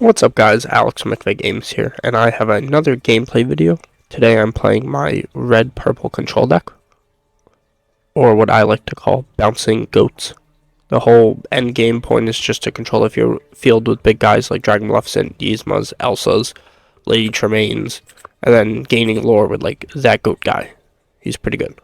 What's up guys, Alex from McVeigh Games here, and I have another gameplay video. Today I'm playing my red-purple control deck, or what I like to call bouncing goats. The whole end game point is just to control if you're field with big guys like Dragon Maleficent, Yzmas, Elsas, Lady Tremaines, and then gaining lore with like that goat guy. He's pretty good.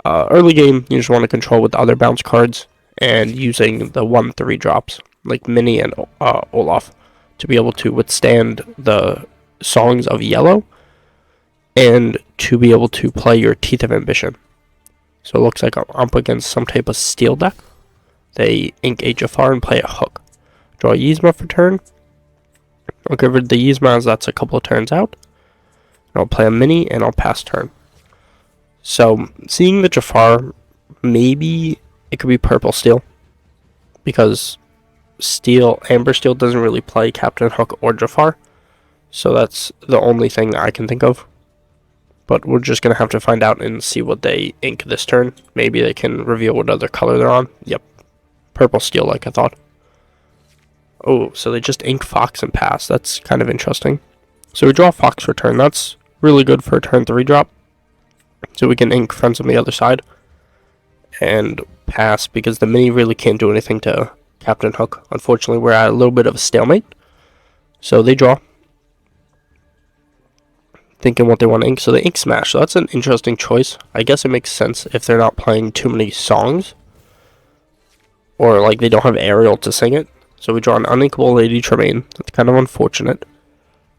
Early game, you just want to control with the other bounce cards, and using the 1/3 drops, like Minnie and Olaf, to be able to withstand the songs of yellow and to be able to play your Teeth of Ambition. So it looks like I'm up against some type of steel deck. They ink a Jafar and play a hook. Draw a Yzma for turn. I'll get rid of the Yzma as that's a couple of turns out. And I'll play a Mini and I'll pass turn. So seeing the Jafar, maybe it could be purple steel, because Amber Steel doesn't really play Captain Hook or Jafar, so that's the only thing that I can think of. But we're just going to have to find out and see what they ink this turn. Maybe they can reveal what other color they're on. Yep, purple steel like I thought. Oh, so they just ink Fox and pass. That's kind of interesting. So we draw Fox for turn. That's really good for a turn 3 drop. So we can ink Friends on the other side and pass, because the Mini really can't do anything to Captain Hook. Unfortunately, we're at a little bit of a stalemate. So they draw, thinking what they want to ink. So they ink Smash. So that's an interesting choice. I guess it makes sense if they're not playing too many songs, or like they don't have Ariel to sing it. So we draw an uninkable Lady Tremaine. That's kind of unfortunate.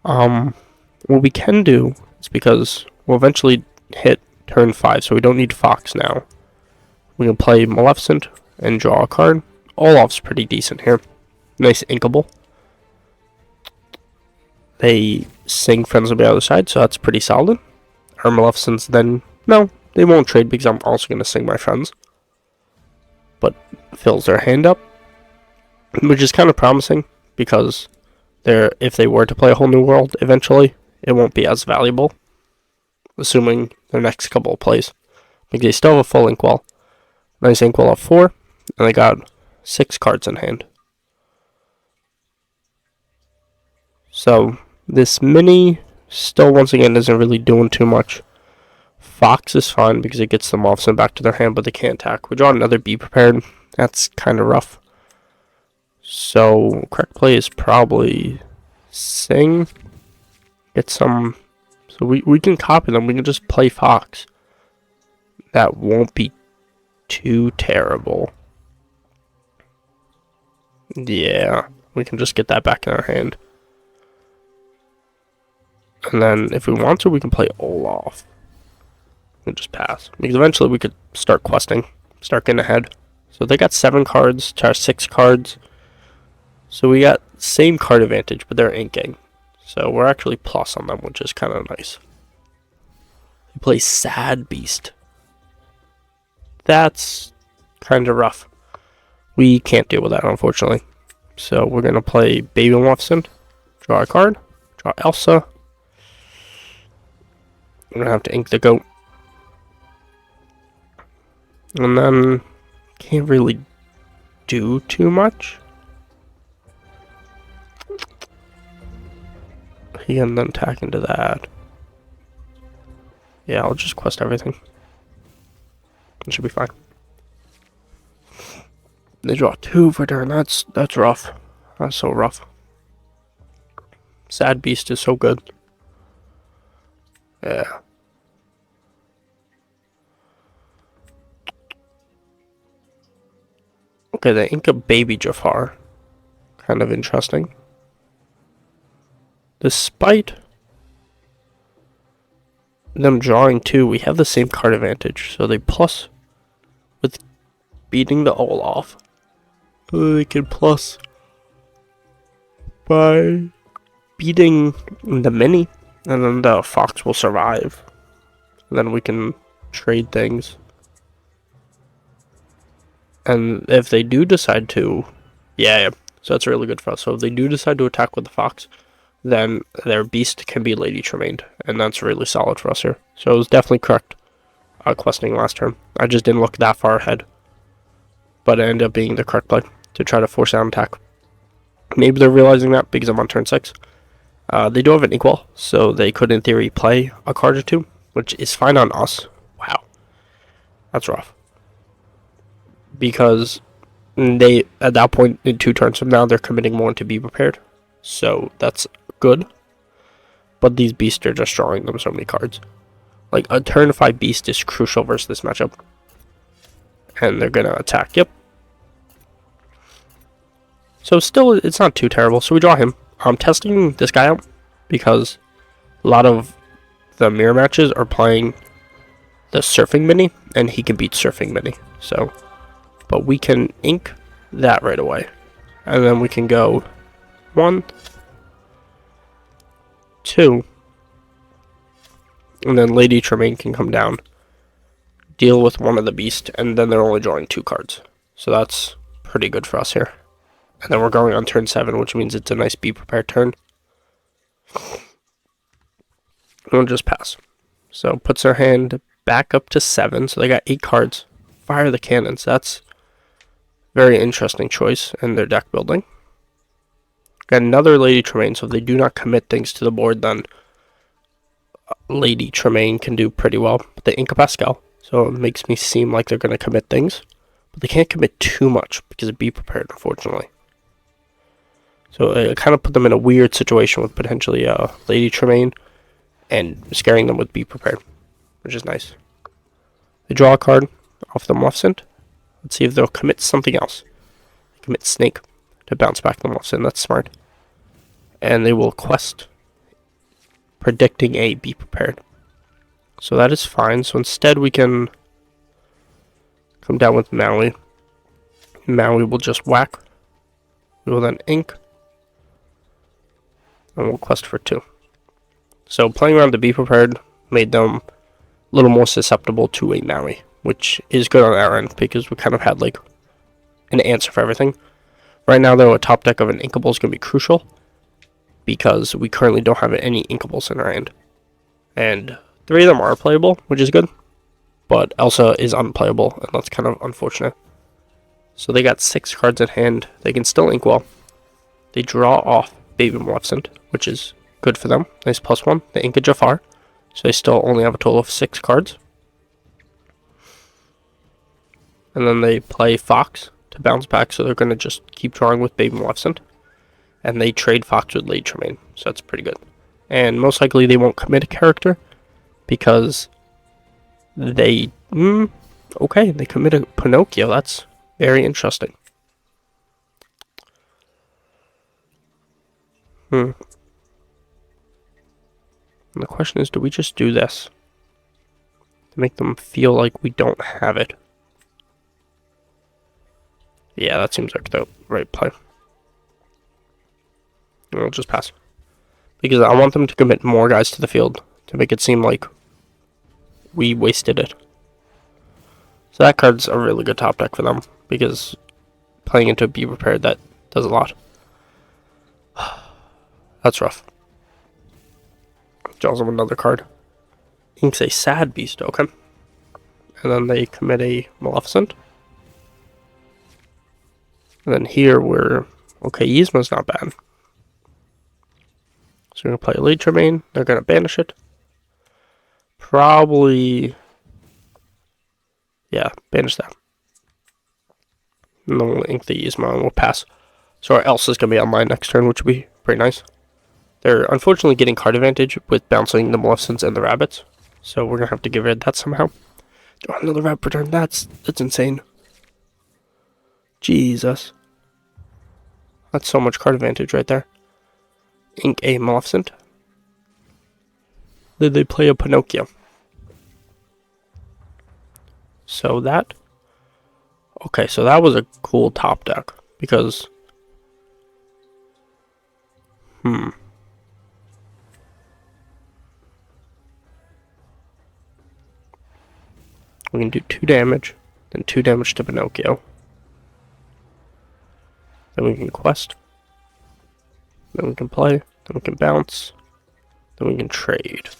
What we can do is, because we'll eventually hit turn 5, so we don't need Fox now, we can play Maleficent and draw a card. Olaf's pretty decent here. Nice inkable. They sing Friends on the other side, so that's pretty solid. Our Maleficent's then, no, they won't trade because I'm also going to sing my Friends. But fills their hand up, which is kind of promising, because if they were to play a whole new world eventually, it won't be as valuable, assuming their next couple of plays, because they still have a full inkwell. Nice inkwell of 4, and they got 6 cards in hand. So this Mini still once again isn't really doing too much. Fox is fine because it gets them off and back to their hand, but they can't attack. We draw another Be Prepared. That's kind of rough. So correct play is probably sing. Get some. So we can copy them. We can just play Fox. That won't be too terrible. Yeah, we can just get that back in our hand. And then if we want to, we can play Olaf. We can just pass, because eventually we could start questing, start getting ahead. So they got 7 cards to our 6 cards. So we got same card advantage, but they're inking. So we're actually plus on them, which is kind of nice. We play Sad Beast. That's kind of rough. We can't deal with that, unfortunately. So we're going to play Baby Maleficent, draw a card, draw Elsa. We're going to have to ink the goat. And then can't really do too much. He can then attack into that. Yeah, I'll just quest everything. It should be fine. They draw 2 for turn. That's rough. That's so rough. Sad Beast is so good. Yeah. Okay, they ink a baby Jafar. Kind of interesting. Despite them drawing 2, we have the same card advantage. So they plus with beating the Olaf. They can plus by beating the Mini, and then the Fox will survive. And then we can trade things. And if they do decide to, yeah, so that's really good for us. So if they do decide to attack with the Fox, then their beast can be Lady Tremaine, and that's really solid for us here. So it was definitely correct questing last turn. I just didn't look that far ahead, but it ended up being the correct play to try to force out an attack. Maybe they're realizing that because I'm on turn 6. They do have an equal, so they could in theory play a card or two, which is fine on us. Wow, that's rough. Because they, at that point in 2 turns from now, they're committing more to be prepared. So that's good. But these beasts are just drawing them so many cards. Like, a turn 5 beast is crucial versus this matchup. And they're going to attack, yep. So still, it's not too terrible. So we draw him. I'm testing this guy out because a lot of the mirror matches are playing the surfing mini, and he can beat surfing mini. So, but we can ink that right away. And then we can go 1, 2, and then Lady Tremaine can come down, deal with one of the beasts, and then they're only drawing 2 cards. So that's pretty good for us here. And then we're going on turn 7, which means it's a nice be prepared turn. We'll just pass. So puts our hand back up to 7. So they got 8 cards. Fire the cannons. That's very interesting choice in their deck building. Got another Lady Tremaine. So if they do not commit things to the board, then Lady Tremaine can do pretty well. But they ink a Pascal. So it makes me seem like they're going to commit things. But they can't commit too much because it be prepared, unfortunately. So it kind of put them in a weird situation with potentially Lady Tremaine and scaring them with Be Prepared, which is nice. They draw a card off the Maleficent. Let's see if they'll commit something else. They commit Snake to bounce back the Maleficent. That's smart. And they will quest, predicting a Be Prepared. So that is fine. So instead we can come down with Maui. Maui will just whack. We will then ink. And we'll quest for 2. So playing around the Be Prepared made them a little more susceptible to a Maui, which is good on our end because we kind of had like an answer for everything. Right now though, a top deck of an Inkable is going to be crucial because we currently don't have any Inkables in our hand. And 3 of them are playable, which is good, but Elsa is unplayable, and that's kind of unfortunate. So they got 6 cards in hand. They can still ink well. They draw off Baby Maleficent, which is good for them. Nice +1. They ink a Jafar, so they still only have a total of 6 cards. And then they play Fox to bounce back, so they're going to just keep drawing with Baby Maleficent. And they trade Fox with Lady Tremaine, so that's pretty good. And most likely they won't commit a character because they... okay, they commit a Pinocchio. That's very interesting. And the question is, do we just do this to make them feel like we don't have it? Yeah, that seems like the right play. We'll just pass. Because I want them to commit more guys to the field to make it seem like we wasted it. So that card's a really good top deck for them because playing into Be Prepared, that does a lot. That's rough. Draws them another card. Inks a Sad Beast, okay. And then they commit a Maleficent. And then here we're... okay, Yzma's not bad. So we're going to play Lady Tremaine. They're going to banish it. Probably... yeah, banish that. And then we'll ink the Yzma and we'll pass. So our Elsa's going to be on my next turn, which will be pretty nice. They're unfortunately getting card advantage with bouncing the Maleficents and the Rabbits. So we're going to have to get rid of that somehow. Draw another rabbit per turn. That's insane. Jesus. That's so much card advantage right there. Ink a Maleficent. Then they play a Pinocchio. So that... okay, so that was a cool top deck. Because... we can do 2 damage, then 2 damage to Pinocchio. Then we can quest. Then we can play. Then we can bounce. Then we can trade.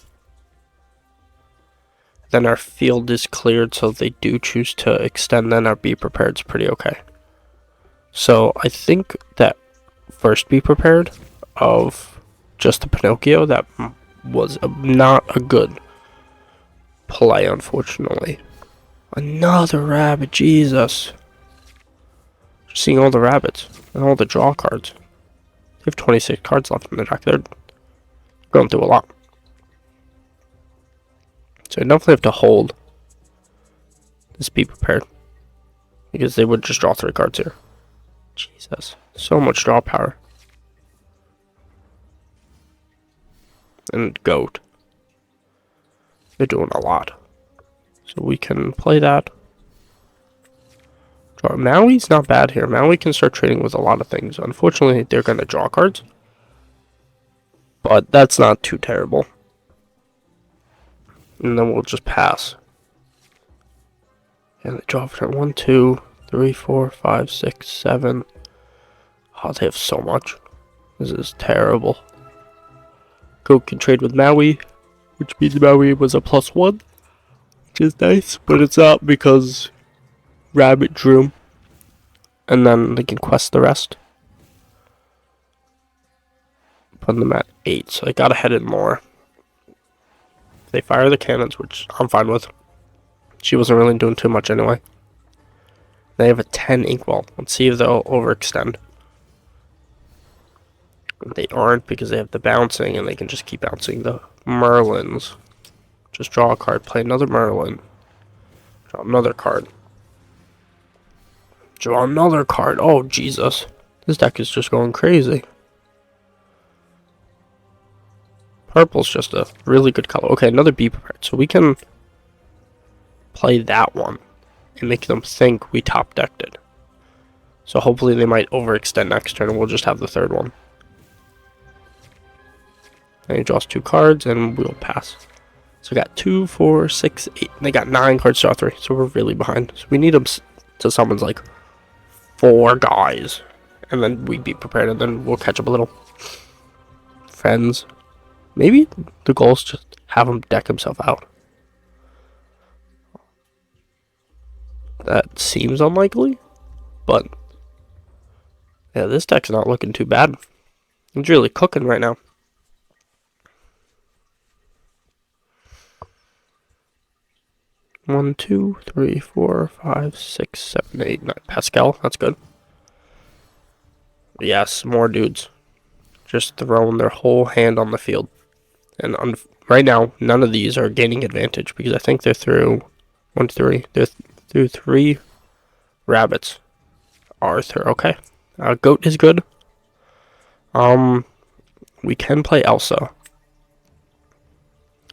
Then our field is cleared, so if they do choose to extend, then our Be Prepared's pretty okay. So I think that first be prepared of just the Pinocchio. That was not a good play, unfortunately. Another rabbit, Jesus. Just seeing all the rabbits and all the draw cards. They have 26 cards left in the deck. They're going through a lot. So I definitely have to hold this be prepared, because they would just draw 3 cards here. Jesus. So much draw power. And goat. They're doing a lot. So we can play that. Draw. Maui's not bad here. Maui can start trading with a lot of things. Unfortunately, they're going to draw cards. But that's not too terrible. And then we'll just pass. And they draw for 1, 2, 3, 4, 5, 6, 7. Oh, they have so much. This is terrible. Goat can trade with Maui, which means Maui was a +1, which is nice, but it's not because Rabbit drew. And then they can quest the rest. Put them at 8, so they gotta head in more. They fire the cannons, which I'm fine with. She wasn't really doing too much anyway. They have a 10 inkwell. Let's see if they'll overextend. They aren't, because they have the bouncing, and they can just keep bouncing the Merlins. Just draw a card, play another Merlin. Draw another card. Draw another card. Oh, Jesus. This deck is just going crazy. Purple's just a really good color. Okay, another be prepared. So we can play that one and make them think we top decked it. So hopefully they might overextend next turn, and we'll just have the third one. And he draws 2 cards, and we'll pass. So we got 2, 4, 6, 8. They got 9 cards to draw 3, so we're really behind. So we need them to summons like 4 guys, and then we'd be prepared, and then we'll catch up a little. Friends. Maybe the goal is just have him deck himself out. That seems unlikely, but yeah, this deck's not looking too bad. It's really cooking right now. One, 2, 3, 4, 5, 6, 7, 8, 9. Pascal, that's good. Yes, more dudes. Just throwing their whole hand on the field. And right now, none of these are gaining advantage, because I think they're through 1, 3. They're through 3 rabbits. Arthur, okay. Goat is good. We can play Elsa.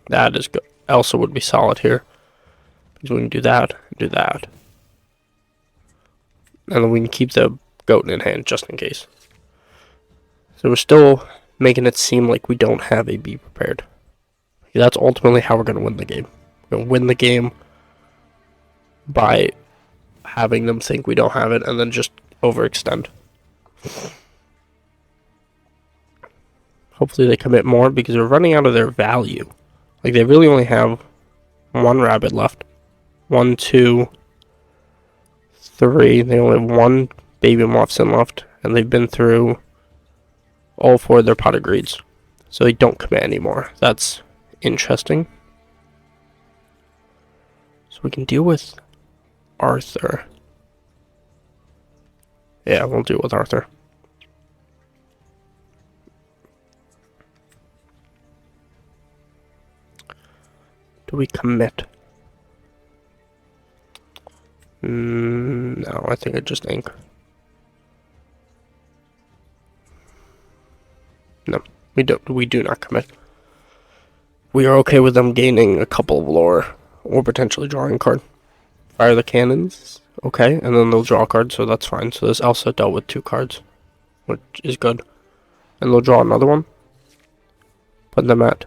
That is good. Elsa would be solid here, because we can do that, and then we can keep the goat in hand just in case. So we're still making it seem like we don't have a be prepared. That's ultimately how we're going to win the game. We're going to win the game by having them think we don't have it, and then just overextend. Hopefully they commit more, because they're running out of their value. Like, they really only have 1 rabbit left. 1, 2, 3. They only have 1 baby Muffin left, and they've been through all 4 of their pot of greeds. So they don't commit anymore. That's interesting. So we can deal with Arthur. Yeah, we'll deal with Arthur. Do we commit? No, I think I just ink. No, we do not commit. We are okay with them gaining a couple of lore, or potentially drawing a card. Fire the cannons, okay, and then they'll draw a card, so that's fine. So this Elsa dealt with 2 cards, which is good. And they'll draw another one. Put them at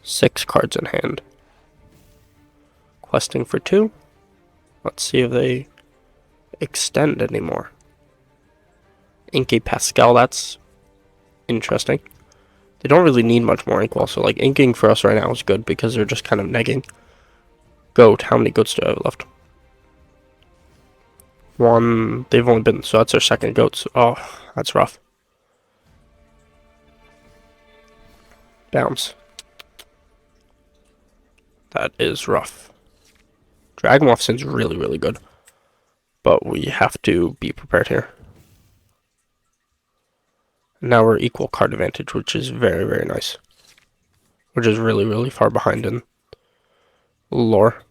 6 cards in hand. Questing for 2. Let's see if they extend anymore. Inky Pascal, that's interesting. They don't really need much more ink wall, so like inking for us right now is good, because they're just kind of negging. Goat, how many goats do I have left? One, they've only been, so that's their second goats. Oh, that's rough. Bounce. That is rough. Dragon seems really, really good. But we have to be prepared here. Now we're equal card advantage, which is very, very nice. Which is really, really far behind in lore.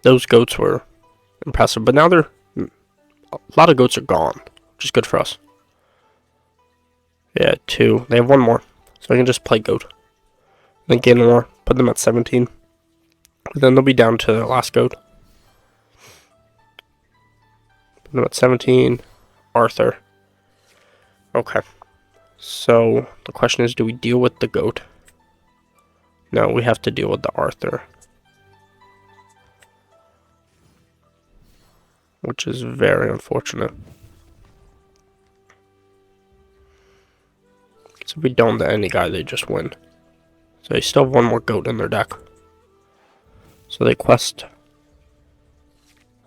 Those goats were impressive, but now a lot of goats are gone, which is good for us. Yeah, 2. They have 1 more, so I can just play goat. Then gain more, put them at 17. Then they'll be down to their last goat. Put them at 17. Arthur. Okay. So the question is, do we deal with the goat? No, we have to deal with the Arthur. Which is very unfortunate. So if we don't to any guy, they just win. So they still have 1 more goat in their deck. So they quest.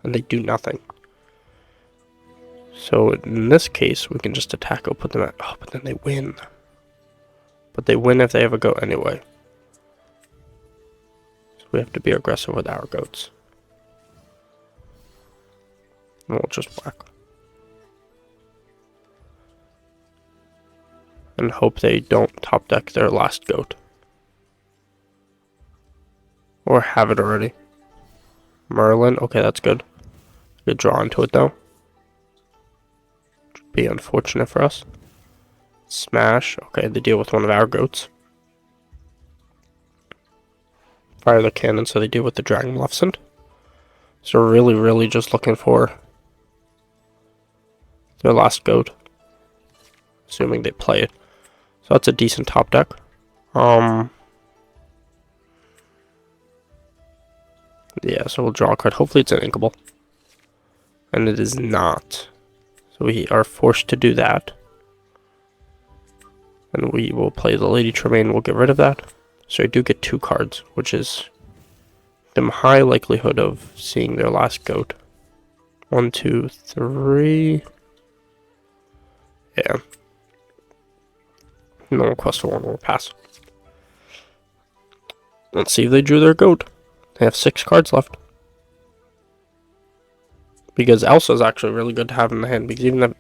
And they do nothing. So in this case, we can just attack or put them at... Oh, but then they win. But they win if they have a goat anyway. So we have to be aggressive with our goats. And we'll just whack. And hope they don't top deck their last goat. Or have it already. Merlin, okay, that's good. Good draw into it though. Be unfortunate for us. Smash. Okay, they deal with one of our goats. Fire the cannon, so they deal with the Dragon Maleficent. So we're really, really just looking for their last goat. Assuming they play it. So that's a decent top deck. Yeah, so we'll draw a card. Hopefully it's an inkable. And it is not. So we are forced to do that. And we will play the Lady Tremaine. We'll get rid of that. So I do get 2 cards, which is them high likelihood of seeing their last goat. 1, 2, 3. Yeah. No request for 1 more pass. Let's see if they drew their goat. They have 6 cards left. Because Elsa's actually really good to have in the hand. Because even the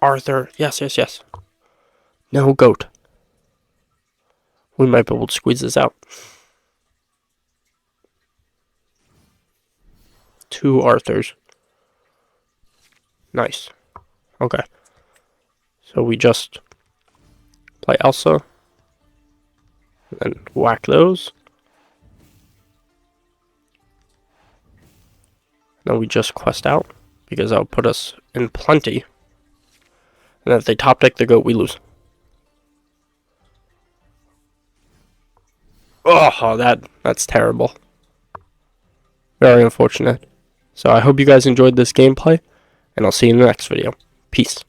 Arthur. Yes, yes, yes. No goat. We might be able to squeeze this out. 2 Arthurs. Nice. Okay. So we just play Elsa. And then whack those. Then we just quest out. Because that'll put us in plenty. And if they top deck the goat, we lose. Oh, that's terrible. Very unfortunate. So I hope you guys enjoyed this gameplay. And I'll see you in the next video. Peace.